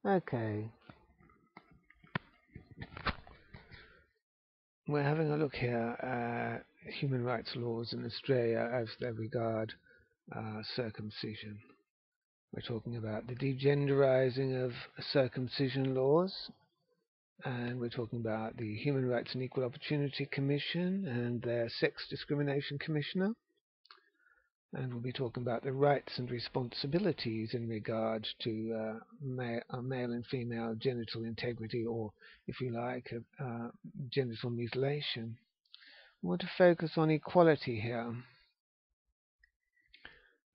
Okay, we're having a look here at human rights laws in Australia as they regard circumcision. We're talking about the degenderizing of circumcision laws, and we're talking about the Human Rights and Equal Opportunity Commission and their Sex Discrimination Commissioner. And we'll be talking about the rights and responsibilities in regard to male and female genital integrity, or, if you like, genital mutilation. We want to focus on equality here.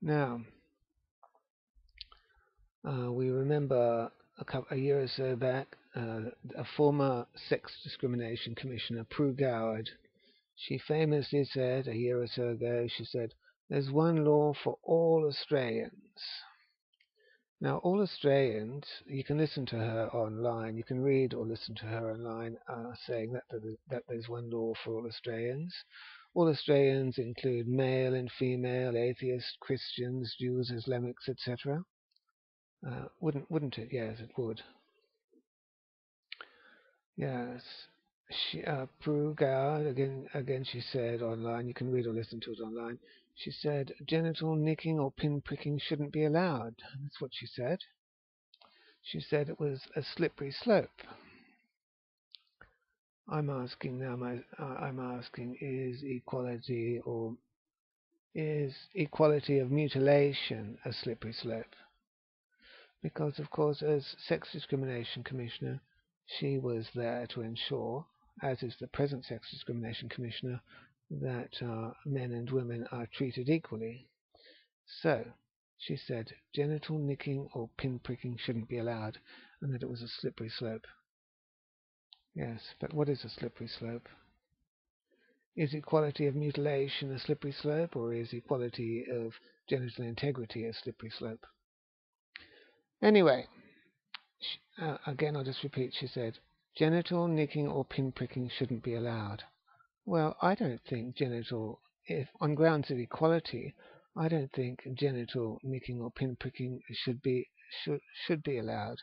Now, we remember a year or so back, a former Sex Discrimination Commissioner, Pru Goward, she famously said a year or so ago, she said, "There's one law for all Australians." Now, all Australians, you can listen to her online, you can read or listen to her online saying that there's one law for all Australians. All Australians include male and female, atheists, Christians, Jews, Islamics, etc. Wouldn't it? Yes, it would. Yes. Pru Goward, again, she said online, you can read or listen to it online, she said genital nicking or pin-pricking shouldn't be allowed. That's what she said. She said it was a slippery slope. I'm asking now, is equality of mutilation a slippery slope? Because, of course, as Sex Discrimination Commissioner, she was there to ensure, as is the present Sex Discrimination Commissioner, that men and women are treated equally. So, she said genital nicking or pin-pricking shouldn't be allowed, and that it was a slippery slope. Yes, but what is a slippery slope? Is equality of mutilation a slippery slope, or is equality of genital integrity a slippery slope? Anyway, again, I'll just repeat, she said, genital nicking or pin-pricking shouldn't be allowed. Well, I don't think if on grounds of equality, I don't think genital nicking or pin-pricking should be allowed.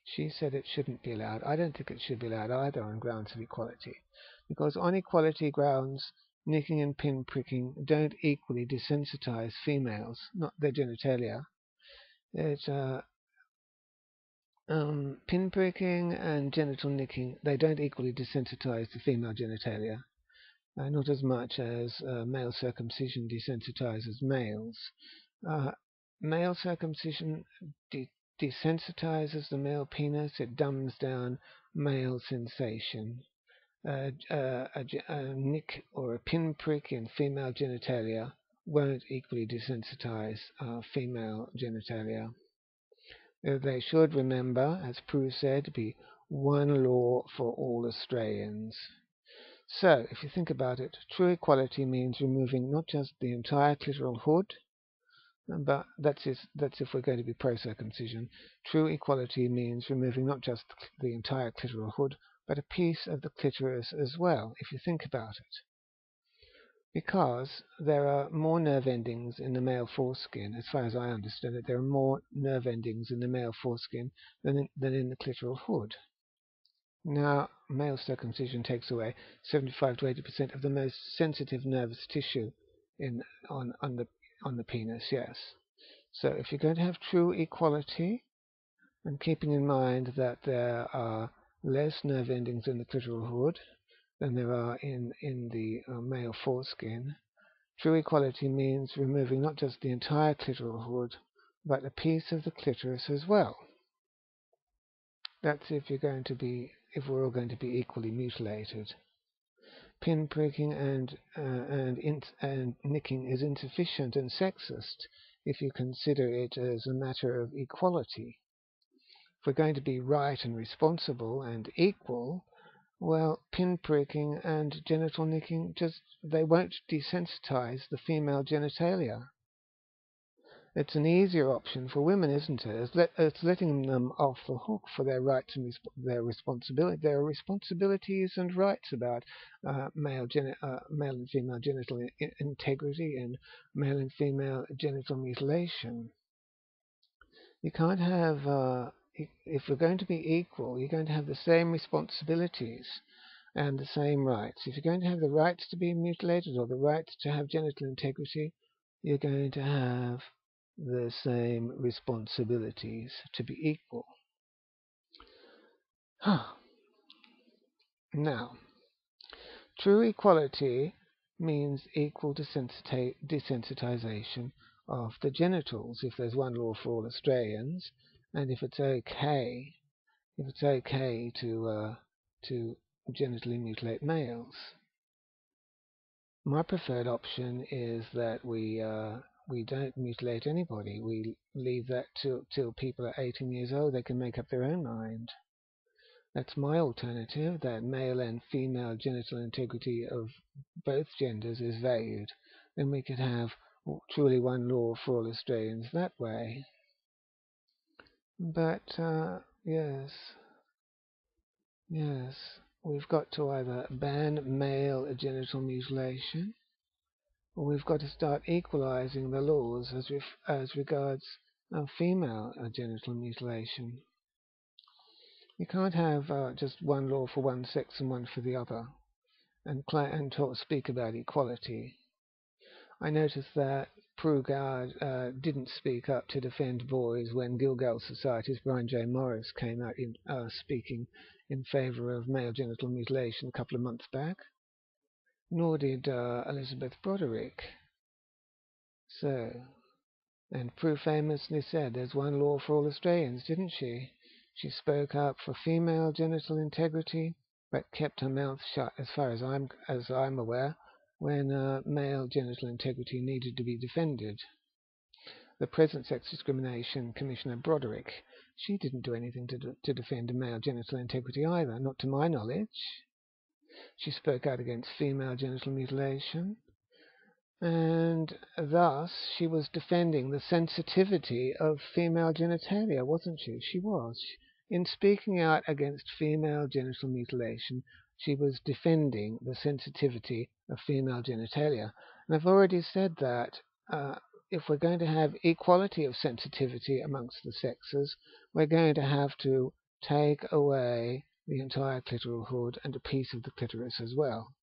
She said it shouldn't be allowed. I don't think it should be allowed either on grounds of equality. Because on equality grounds, nicking and pin-pricking don't equally desensitize females, not their genitalia. It's pin-pricking and genital nicking, they don't equally desensitize the female genitalia. Not as much as male circumcision desensitizes males. Male circumcision desensitizes the male penis. It dumbs down male sensation. A nick or a pinprick in female genitalia won't equally desensitize female genitalia. They should remember, as Pru said, to be one law for all Australians. So, if you think about it, true equality means removing not just the entire clitoral hood, but that's if we're going to be pro-circumcision. True equality means removing not just the entire clitoral hood, but a piece of the clitoris as well, if you think about it. Because there are more nerve endings in the male foreskin, as far as I understand it, there are more nerve endings in the male foreskin than in the clitoral hood. Now, male circumcision takes away 75 to 80% of the most sensitive nervous tissue on the penis, yes. So if you're going to have true equality, and keeping in mind that there are less nerve endings in the clitoral hood than there are in the male foreskin, true equality means removing not just the entire clitoral hood, but a piece of the clitoris as well. That's if we're all going to be equally mutilated. Pin-pricking and nicking is insufficient and sexist if you consider it as a matter of equality. If we're going to be right and responsible and equal, well, pin-pricking and genital nicking they won't desensitize the female genitalia. It's an easier option for women, isn't it? It's letting them off the hook for their rights and their responsibility. There are responsibilities and rights about male and female genital integrity and male and female genital mutilation. You can't have, if we're going to be equal, you're going to have the same responsibilities and the same rights. If you're going to have the rights to be mutilated or the rights to have genital integrity, you're going to have the same responsibilities to be equal. Now, true equality means equal desensitization of the genitals, if there's one law for all Australians, and if it's okay to genitally mutilate males. My preferred option is that we don't mutilate anybody. We leave that till people are 18 years old. They can make up their own mind. That's my alternative, that male and female genital integrity of both genders is valued. Then we could have truly one law for all Australians that way. But yes, we've got to either ban male genital mutilation, or we've got to start equalizing the laws as regards female genital mutilation. You can't have just one law for one sex and one for the other, and speak about equality. I noticed that Pru Goward didn't speak up to defend boys when Gilgal Society's Brian J. Morris came out speaking in favour of male genital mutilation a couple of months back. Nor did Elizabeth Broderick. And Pru famously said there's one law for all Australians, didn't she? She spoke up for female genital integrity, but kept her mouth shut, as far as I'm aware, when male genital integrity needed to be defended. The present Sex Discrimination Commissioner Broderick, she didn't do anything to defend male genital integrity either, not to my knowledge. She spoke out against female genital mutilation, and thus she was defending the sensitivity of female genitalia, wasn't she? She was. In speaking out against female genital mutilation, she was defending the sensitivity of female genitalia. And I've already said that if we're going to have equality of sensitivity amongst the sexes, we're going to have to take away the entire clitoral hood and a piece of the clitoris as well,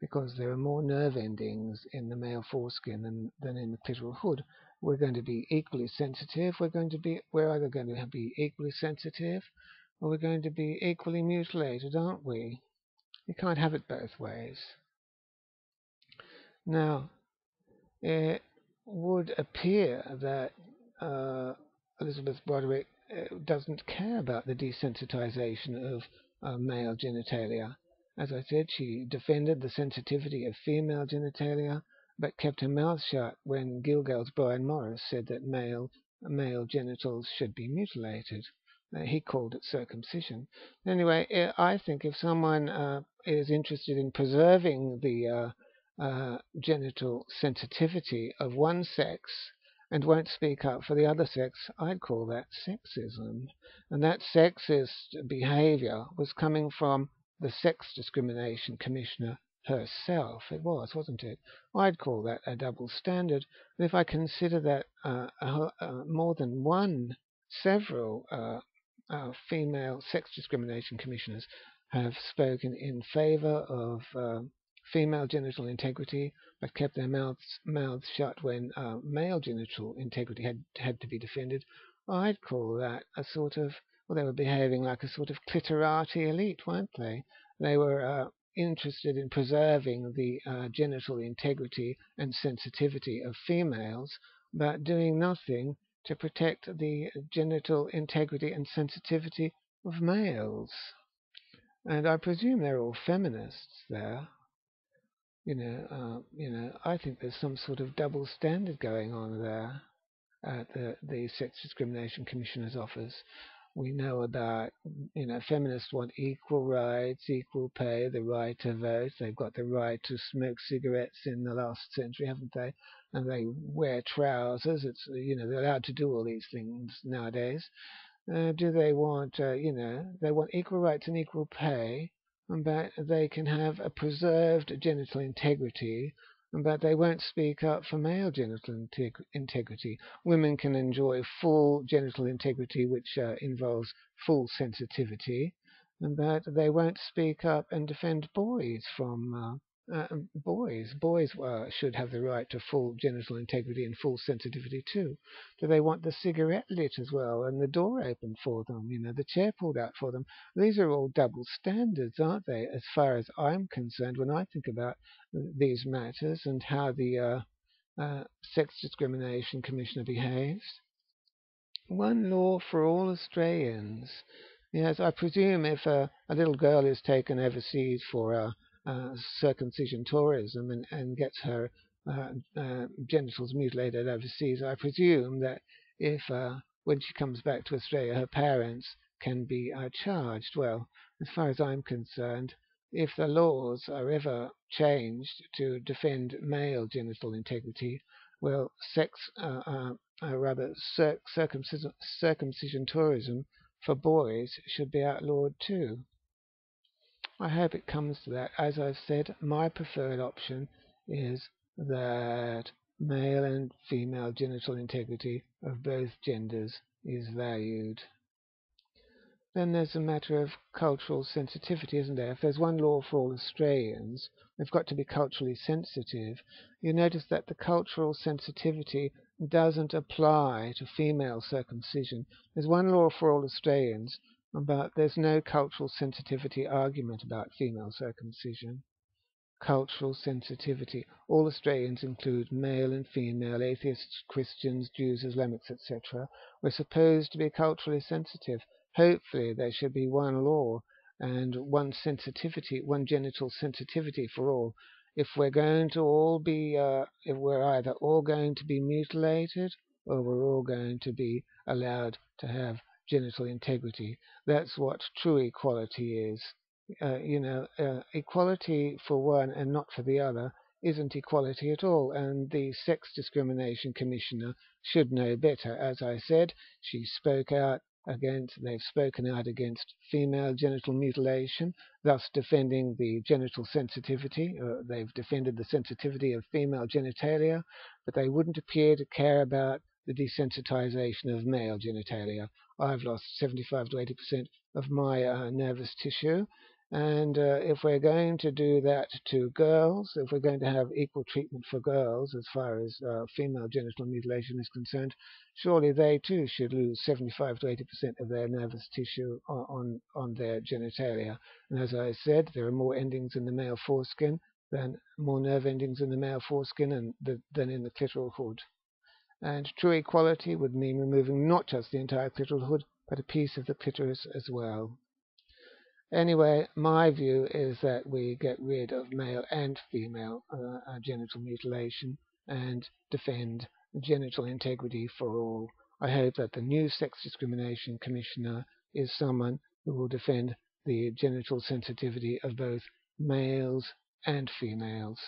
because there are more nerve endings in the male foreskin than in the clitoral hood. We're going to be equally sensitive. We're either going to be equally sensitive, or we're going to be equally mutilated, aren't we? You can't have it both ways. Now, it would appear that Elizabeth Broderick doesn't care about the desensitization of male genitalia. As I said, she defended the sensitivity of female genitalia, but kept her mouth shut when Gilgal's Brian Morris said that male genitals should be mutilated. He called it circumcision. Anyway, I think if someone is interested in preserving the genital sensitivity of one sex and won't speak up for the other sex, I'd call that sexism. And that sexist behaviour was coming from the Sex Discrimination Commissioner herself. It was, wasn't it? I'd call that a double standard. And if I consider that more than several female sex discrimination commissioners have spoken in favour of female genital integrity, but kept their mouths shut when male genital integrity had to be defended, I'd call that a sort of, well, they were behaving like a sort of clitorati elite, weren't they? They were interested in preserving the genital integrity and sensitivity of females, but doing nothing to protect the genital integrity and sensitivity of males. And I presume they're all feminists there. I think there's some sort of double standard going on there at the Sex Discrimination Commissioner's office. We know about, feminists want equal rights, equal pay, the right to vote. They've got the right to smoke cigarettes in the last century, haven't they? And they wear trousers. They're allowed to do all these things nowadays. Do they want, they want equal rights and equal pay, but they can have a preserved genital integrity but they won't speak up for male genital integrity. Women can enjoy full genital integrity, which involves full sensitivity, but they won't speak up and defend boys from boys. Boys should have the right to full genital integrity and full sensitivity too. Do they want the cigarette lit as well and the door open for them, the chair pulled out for them? These are all double standards, aren't they, as far as I'm concerned when I think about these matters and how the Sex Discrimination Commissioner behaves. One law for all Australians. Yes, I presume if a little girl is taken overseas for circumcision tourism and gets her genitals mutilated overseas, I presume that if when she comes back to Australia, her parents can be charged. Well, as far as I'm concerned, if the laws are ever changed to defend male genital integrity, well, circumcision tourism for boys should be outlawed too. I hope it comes to that. As I've said, my preferred option is that male and female genital integrity of both genders is valued. Then there's a matter of cultural sensitivity, isn't there? If there's one law for all Australians, we've got to be culturally sensitive. You notice that the cultural sensitivity doesn't apply to female circumcision. There's one law for all Australians, but there's no cultural sensitivity argument about female circumcision. Cultural sensitivity. All Australians include male and female, atheists, Christians, Jews, Islamics, etc. We're supposed to be culturally sensitive. Hopefully there should be one law and one genital sensitivity for all. If we're going to all be, if we're either all going to be mutilated or we're all going to be allowed to have genital integrity. That's what true equality is. Equality for one and not for the other isn't equality at all, and the Sex Discrimination Commissioner should know better. As I said, they've spoken out against female genital mutilation, thus defending the genital sensitivity. They've defended the sensitivity of female genitalia, but they wouldn't appear to care about the desensitization of male genitalia. I've lost 75 to 80% of my nervous tissue. And if we're going to do that to girls, if we're going to have equal treatment for girls as far as female genital mutilation is concerned, surely they too should lose 75 to 80% of their nervous tissue on their genitalia. And as I said, there are more endings in the male foreskin more nerve endings in the male foreskin than in the clitoral hood. And true equality would mean removing not just the entire clitoral hood, but a piece of the clitoris as well. Anyway, my view is that we get rid of male and female genital mutilation and defend genital integrity for all. I hope that the new Sex Discrimination Commissioner is someone who will defend the genital sensitivity of both males and females.